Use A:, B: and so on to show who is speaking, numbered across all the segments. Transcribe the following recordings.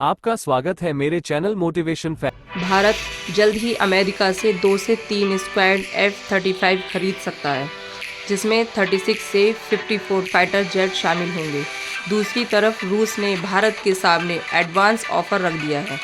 A: आपका स्वागत है मेरे चैनल मोटिवेशन
B: भारत जल्द ही अमेरिका से 2 से 3 स्क्वाड F-35 खरीद सकता है, जिसमें 36 से 54 फाइटर जेट शामिल होंगे। दूसरी तरफ रूस ने भारत के सामने एडवांस ऑफर रख दिया है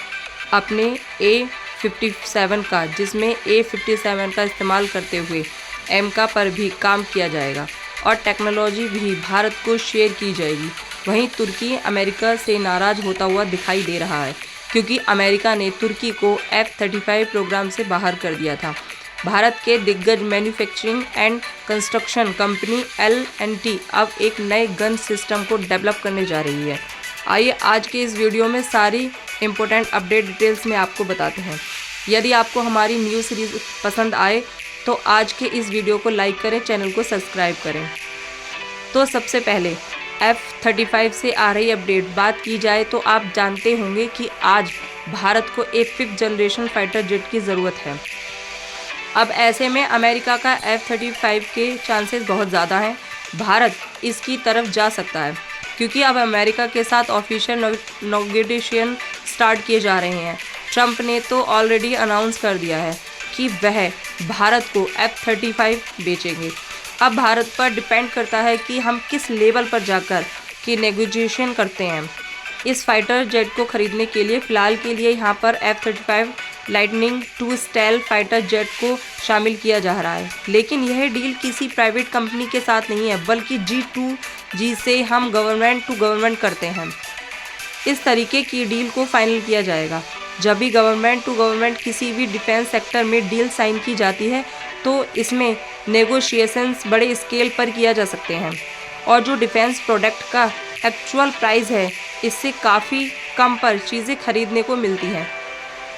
B: अपने A-57 का, जिसमें A-57 का इस्तेमाल करते हुए एमका पर भी काम किया जाएगा और टेक्नोलॉजी भी भारत को शेयर की जाएगी। वहीं तुर्की अमेरिका से नाराज़ होता हुआ दिखाई दे रहा है, क्योंकि अमेरिका ने तुर्की को F-35 प्रोग्राम से बाहर कर दिया था। भारत के दिग्गज manufacturing and construction company L&T अब एक नए गन सिस्टम को डेवलप करने जा रही है। आइए आज के इस वीडियो में सारी इम्पोर्टेंट अपडेट डिटेल्स में आपको बताते हैं। यदि आपको हमारी न्यूज़ सीरीज़ पसंद आए तो आज के इस वीडियो को लाइक करें, चैनल को सब्सक्राइब करें। तो सबसे पहले F-35 से आ रही अपडेट बात की जाए तो आप जानते होंगे कि आज भारत को एक 5th जनरेशन फाइटर जेट की ज़रूरत है। अब ऐसे में अमेरिका का F-35 के चांसेस बहुत ज़्यादा हैं। भारत इसकी तरफ जा सकता है, क्योंकि अब अमेरिका के साथ ऑफिशियल नेगोशिएशन स्टार्ट किए जा रहे हैं। ट्रंप ने तो ऑलरेडी अनाउंस कर दिया है कि वह भारत को F-35 बेचेंगे। अब भारत पर डिपेंड करता है कि हम किस लेवल पर जाकर कि नेगोशिएशन करते हैं। इस फाइटर जेट को खरीदने के लिए फ़िलहाल के लिए यहाँ पर F-35 lightning 2 style fighter jet को शामिल किया जा रहा है, लेकिन यह डील किसी प्राइवेट कंपनी के साथ नहीं है, बल्कि G2G से हम गवर्नमेंट टू गवर्नमेंट करते हैं। इस तरीके की डील को फाइनल किया जाएगा। जब भी गवर्नमेंट टू गवर्नमेंट किसी भी डिफेंस सेक्टर में डील साइन की जाती है तो इसमें नेगोशिएशंस बड़े स्केल पर किया जा सकते हैं, और जो डिफेंस प्रोडक्ट का एक्चुअल प्राइस है इससे काफ़ी कम पर चीज़ें खरीदने को मिलती हैं।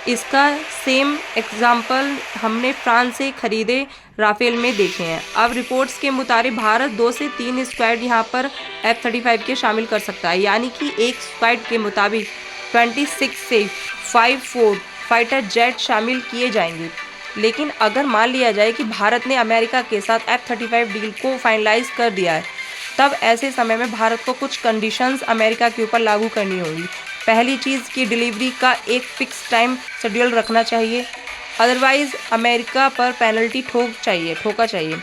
B: इसका सेम एग्जाम्पल हमने फ्रांस से खरीदे राफेल में देखे हैं। अब रिपोर्ट्स के मुताबिक भारत 2 से 3 स्क्वाड यहाँ पर F-35 के शामिल कर सकता है, यानी कि एक स्क्वाड के मुताबिक 26 से 54 फाइटर जेट शामिल किए जाएंगे। लेकिन अगर मान लिया जाए कि भारत ने अमेरिका के साथ F-35 डील को फाइनलाइज कर दिया है, तब ऐसे समय में भारत को कुछ कंडीशंस अमेरिका के ऊपर लागू करनी होगी। पहली चीज़ की डिलीवरी का एक फिक्स टाइम शेड्यूल रखना चाहिए, अदरवाइज़ अमेरिका पर पेनल्टी ठोका चाहिए।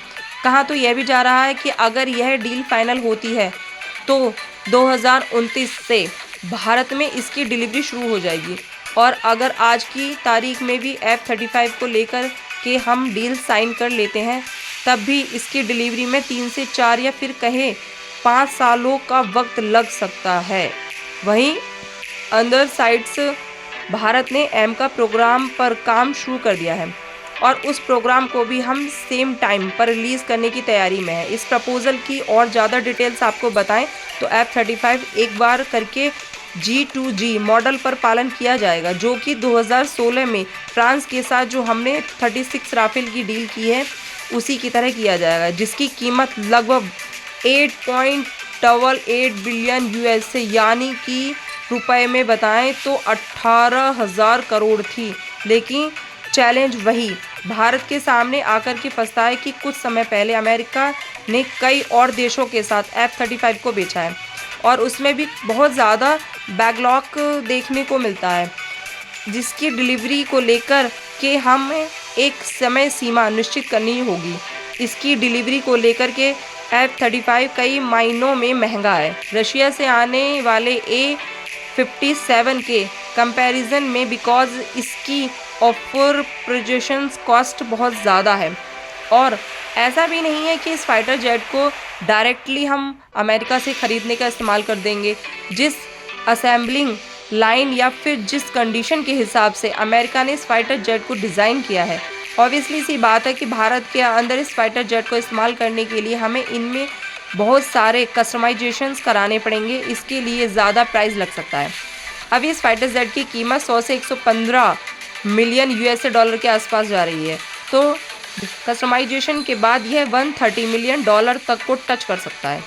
B: कहा तो यह भी जा रहा है कि अगर यह डील फाइनल होती है तो 2029 से भारत में इसकी डिलीवरी शुरू हो जाएगी, और अगर आज की तारीख में भी F-35 को लेकर के हम डील साइन कर लेते हैं, तब भी इसकी डिलीवरी में 3 से 4 या फिर कहें 5 सालों का वक्त लग सकता है। वहीं अदर साइड्स भारत ने एमका प्रोग्राम पर काम शुरू कर दिया है, और उस प्रोग्राम को भी हम सेम टाइम पर रिलीज़ करने की तैयारी में है। इस प्रपोज़ल की और ज़्यादा डिटेल्स आपको बताएं तो F-35 एक बार करके G2G मॉडल पर पालन किया जाएगा, जो कि 2016 में फ्रांस के साथ जो हमने 36 राफेल की डील की है उसी की तरह किया जाएगा, जिसकी कीमत लगभग 8.88 बिलियन यूएस, यानी कि रुपए में बताएं तो 18,000 करोड़ थी। लेकिन चैलेंज वही भारत के सामने आकर के फंसता है कि कुछ समय पहले अमेरिका ने कई और देशों के साथ F-35 को बेचा है, और उसमें भी बहुत ज़्यादा बैकलॉग देखने को मिलता है, जिसकी डिलीवरी को लेकर के हमें एक समय सीमा निश्चित करनी होगी। इसकी डिलीवरी को लेकर के F-35 कई महीनों में महंगा है रशिया से आने वाले A-57 के कंपैरिजन में, बिकॉज इसकी ऑफर प्रोजेक्शन कॉस्ट बहुत ज़्यादा है। और ऐसा भी नहीं है कि इस फाइटर जेट को डायरेक्टली हम अमेरिका से ख़रीदने का इस्तेमाल कर देंगे। जिस असेंबलिंग लाइन या फिर जिस कंडीशन के हिसाब से अमेरिका ने इस फाइटर जेट को डिज़ाइन किया है, ऑब्वियसली सी बात है कि भारत के अंदर इस फाइटर जेट को इस्तेमाल करने के लिए हमें इनमें बहुत सारे कस्टमाइजेशंस कराने पड़ेंगे। इसके लिए ज़्यादा प्राइस लग सकता है। अभी इस फाइटर जेट की कीमत 100 से 115 मिलियन यूएस डॉलर के आसपास जा रही है, तो कस्टमाइजेशन के बाद यह 130 मिलियन डॉलर तक को टच कर सकता है।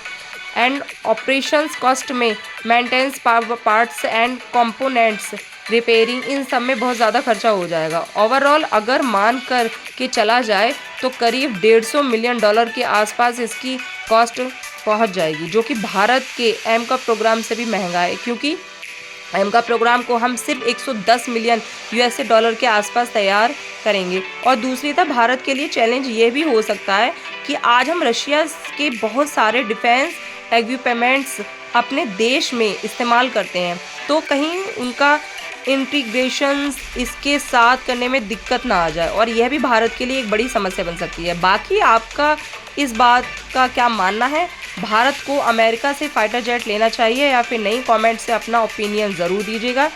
B: एंड ऑपरेशंस कॉस्ट में maintenance, parts and components, repairing, इन सब में बहुत ज़्यादा खर्चा हो जाएगा। ओवरऑल अगर मान कर के चला जाए तो करीब 150 मिलियन डॉलर के आसपास इसकी कॉस्ट पहुंच जाएगी, जो कि भारत के एमका प्रोग्राम से भी महंगा है, क्योंकि एमका प्रोग्राम को हम सिर्फ 110 मिलियन यूएसए डॉलर के आसपास तैयार करेंगे। और दूसरी तरफ भारत के लिए चैलेंज ये भी हो सकता है कि आज हम रशिया के बहुत सारे डिफेंस इक्विपमेंट्स अपने देश में इस्तेमाल करते हैं, तो कहीं उनका इंटीग्रेशन इसके साथ करने में दिक्कत ना आ जाए, और यह भी भारत के लिए एक बड़ी समस्या बन सकती है। बाकी आपका इस बात का क्या मानना है? भारत को अमेरिका से फाइटर जेट लेना चाहिए या फिर नहीं? कमेंट से अपना ओपिनियन ज़रूर दीजिएगा।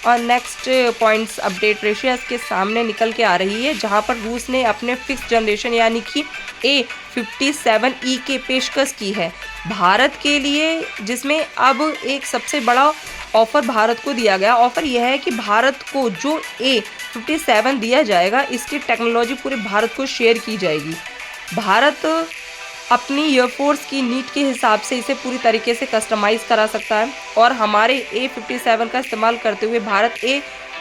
B: और नेक्स्ट पॉइंट्स अपडेट रशिया के सामने निकल के आ रही है, जहां पर रूस ने अपने फिक्स जनरेशन यानी कि A57E के पेशकश की है भारत के लिए, जिसमें अब एक सबसे बड़ा ऑफ़र भारत को दिया गया। ऑफ़र यह है कि भारत को जो A57 दिया जाएगा, इसकी टेक्नोलॉजी पूरे भारत को शेयर की जाएगी। भारत अपनी एयरफोर्स की नीड के हिसाब से इसे पूरी तरीके से कस्टमाइज़ करा सकता है, और हमारे A57 का इस्तेमाल करते हुए भारत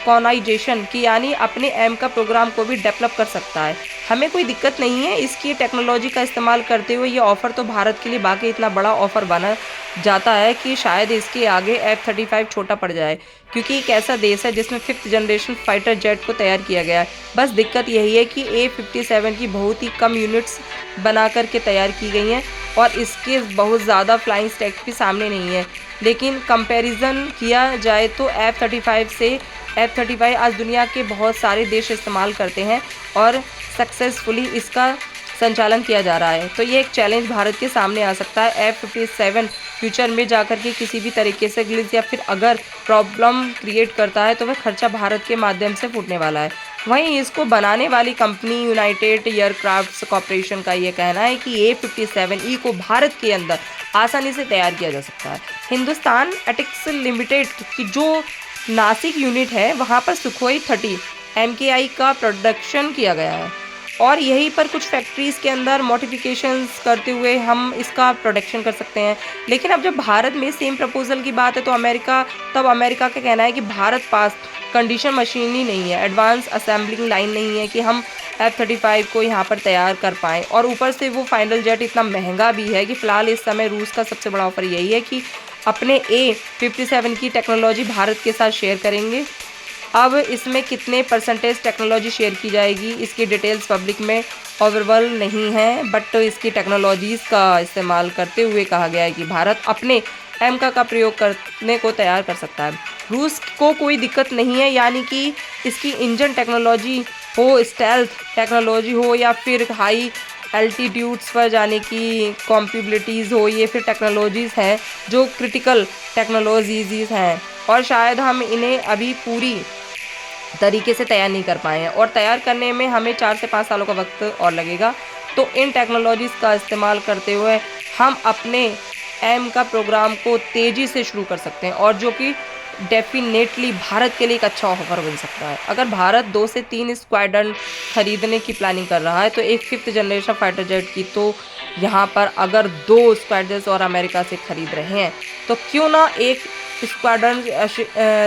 B: कॉनाइजेशन की यानी अपने एम का प्रोग्राम को भी डेवलप कर सकता है। हमें कोई दिक्कत नहीं है इसकी टेक्नोलॉजी का इस्तेमाल करते हुए। ये ऑफ़र तो भारत के लिए बाकी इतना बड़ा ऑफ़र बना जाता है कि शायद इसके आगे F-35 छोटा पड़ जाए, क्योंकि एक ऐसा देश है जिसमें 5th जनरेशन फाइटर जेट को तैयार किया गया है। बस दिक्कत यही है कि A-57 की बहुत ही कम यूनिट्स बना करके तैयार की गई हैं, और इसके बहुत ज़्यादा फ्लाइंग स्टैक भी सामने नहीं है। लेकिन कंपैरिजन किया जाए तो F-35 से F-35 आज दुनिया के बहुत सारे देश इस्तेमाल करते हैं और सक्सेसफुली इसका संचालन किया जा रहा है। तो ये एक चैलेंज भारत के सामने आ सकता है। F-57 फ्यूचर में जाकर के किसी भी तरीके से ग्लिच या फिर अगर प्रॉब्लम क्रिएट करता है तो वह खर्चा भारत के माध्यम से फूटने वाला है। वहीं इसको बनाने वाली कंपनी यूनाइटेड एयरक्राफ्ट्स कॉर्पोरेशन का ये कहना है कि A-57E को भारत के अंदर आसानी से तैयार किया जा सकता है। हिंदुस्तान एटिक्स लिमिटेड की जो नासिक यूनिट है वहाँ पर सुखोई 30 MKI का प्रोडक्शन किया गया है, और यहीं पर कुछ फैक्ट्रीज़ के अंदर मॉडिफिकेशंस करते हुए हम इसका प्रोडक्शन कर सकते हैं। लेकिन अब जब भारत में सेम प्रपोजल की बात है तो अमेरिका का कहना है कि भारत पास कंडीशन मशीन ही नहीं है, एडवांस असेंबलिंग लाइन नहीं है कि हम F-35 को यहाँ पर तैयार कर पाएँ, और ऊपर से वो फाइनल जेट इतना महंगा भी है कि फ़िलहाल इस समय रूस का सबसे बड़ा ऑफर यही है कि अपने A-57 की टेक्नोलॉजी भारत के साथ शेयर करेंगे। अब इसमें कितने परसेंटेज टेक्नोलॉजी शेयर की जाएगी इसकी डिटेल्स पब्लिक में अवेलेबल नहीं है, बट इसकी टेक्नोलॉजीज़ का इस्तेमाल करते हुए कहा गया है कि भारत अपने एमका का प्रयोग करने को तैयार कर सकता है। रूस को कोई दिक्कत नहीं है, यानी कि इसकी इंजन टेक्नोलॉजी हो, स्टेल्थ टेक्नोलॉजी हो, या फिर हाई एल्टीट्यूड्स पर जाने की कॉम्पिबिलिटीज़ हो, ये फिर टेक्नोलॉजीज़ हैं जो क्रिटिकल टेक्नोलॉजीज़ हैं, और शायद हम इन्हें अभी पूरी तरीके से तैयार नहीं कर पाए हैं, और तैयार करने में हमें 4 से 5 सालों का वक्त और लगेगा। तो इन टेक्नोलॉजीज़ का इस्तेमाल करते हुए हम अपने एम का प्रोग्राम को तेज़ी से शुरू कर सकते हैं, और जो कि डेफिनेटली भारत के लिए एक अच्छा ऑफर बन सकता है। अगर भारत 2 से 3 स्क्वाड्रन खरीदने की प्लानिंग कर रहा है तो एक 5th जनरेशन फाइटर जेट की तो यहाँ पर अगर 2 स्क्वाड्रन्स और अमेरिका से खरीद रहे हैं तो क्यों ना एक स्क्वाड्रन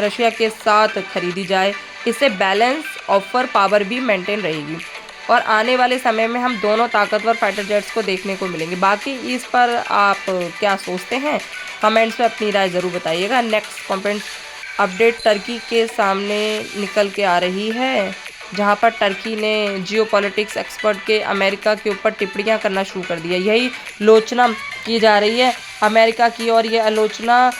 B: रशिया के साथ खरीदी जाए। इससे बैलेंस ऑफर पावर भी मेंटेन रहेगी, और आने वाले समय में हम दोनों ताकतवर फाइटर जेट्स को देखने को मिलेंगे। बाकी इस पर आप क्या सोचते हैं कमेंट्स में अपनी राय ज़रूर बताइएगा। नेक्स्ट कमेंट अपडेट टर्की के सामने निकल के आ रही है, जहां पर टर्की ने जियोपॉलिटिक्स एक्सपर्ट के अमेरिका के ऊपर टिप्पणियां करना शुरू कर दिया। यही आलोचना की जा रही है अमेरिका की, और ये आलोचना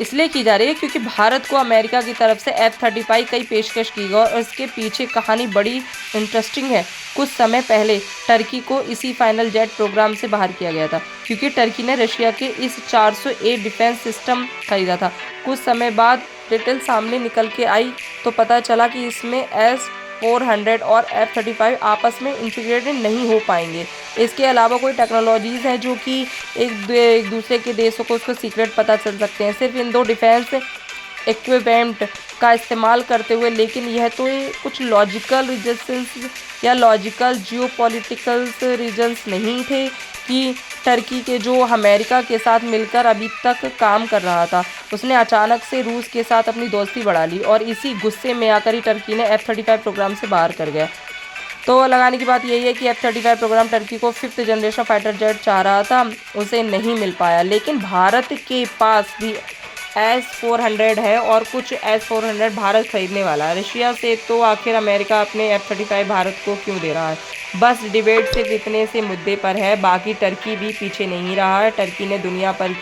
B: इसलिए की जा रही है क्योंकि भारत को अमेरिका की तरफ से F-35 की पेशकश की गई, और इसके पीछे कहानी बड़ी इंटरेस्टिंग है। कुछ समय पहले टर्की को इसी फाइनल जेट प्रोग्राम से बाहर किया गया था क्योंकि टर्की ने रशिया के इस 400A डिफेंस सिस्टम खरीदा था। कुछ समय बाद डिटेल सामने निकल के आई तो पता चला कि इसमें S-400 और F-35 आपस में इंटीग्रेटेड नहीं हो पाएंगे। इसके अलावा कोई टेक्नोलॉजीज़ हैं जो कि एक दूसरे के देशों को उसको सीक्रेट पता चल सकते हैं सिर्फ इन 2 डिफेंस इक्विपमेंट का इस्तेमाल करते हुए। लेकिन यह तो कुछ लॉजिकल रीजन्स या लॉजिकल जियोपॉलिटिकल्स रीजन्स नहीं थे कि टर्की के जो अमेरिका के साथ मिलकर अभी तक काम कर रहा था, उसने अचानक से रूस के साथ अपनी दोस्ती बढ़ा ली, और इसी गुस्से में आकर ही टर्की ने F-35 प्रोग्राम से बाहर कर गया। तो लगाने की बात यही है कि F-35 प्रोग्राम टर्की को 5th जनरेशन फाइटर जेट चाह रहा था, उसे नहीं मिल पाया। लेकिन भारत के पास भी S-400 है और कुछ S-400 भारत खरीदने वाला है। रशिया से तो आखिर अमेरिका अपने F-35 भारत को क्यों दे रहा है? बस डिबेट सिर्फ इतने से मुद्दे पर है। बाकी टर्की भी पीछे नहीं रहा है। टर्की ने दुनिया पर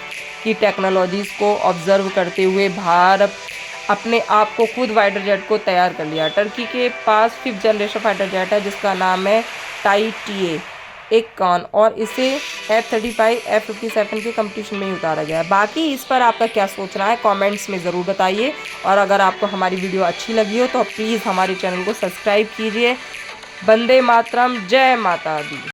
B: की टेक्नोलॉजीज़ को ऑब्जर्व करते हुए भारत अपने आप को खुद फाइटर जेट को तैयार कर लिया। टर्की के पास 5th जनरेशन फाइटर जेट है जिसका नाम है टाई एक कॉन, और इसे F-35 F-57 के कंपटीशन में ही उतारा गया है। बाकी इस पर आपका क्या सोचना है कमेंट्स में ज़रूर बताइए, और अगर आपको हमारी वीडियो अच्छी लगी हो तो प्लीज़ हमारे चैनल को सब्सक्राइब कीजिए। वंदे मातरम, जय माता दी।